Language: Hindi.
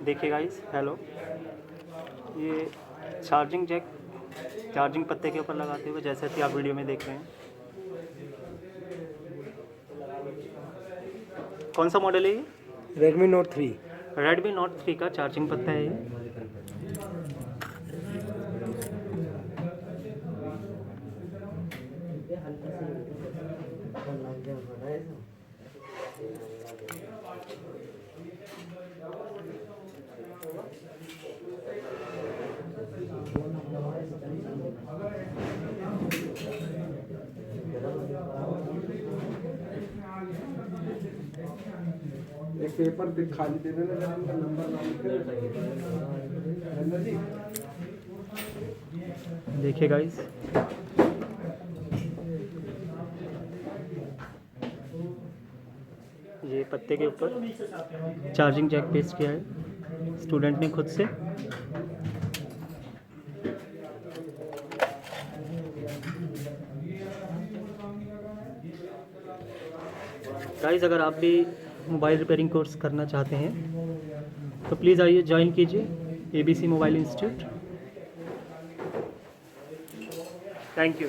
देखिए गाइस, हेलो, ये चार्जिंग जैक चार्जिंग पत्ते के ऊपर लगाते हुए जैसे कि आप वीडियो में देख रहे हैं। कौन सा मॉडल है ये? Redmi Note 3। रेडमी नोट 3 का चार्जिंग पत्ता है ये। एक पेपर खाली दे देना, जरा इनका नंबर ना लिखे। देखिए गाइस, ये पत्ते के ऊपर चार्जिंग जैक पेस्ट किया है स्टूडेंट ने खुद से। गाइस, अगर आप भी मोबाइल रिपेयरिंग कोर्स करना चाहते हैं तो प्लीज़ आइए, ज्वाइन कीजिए ABC mobile institute. Thank you.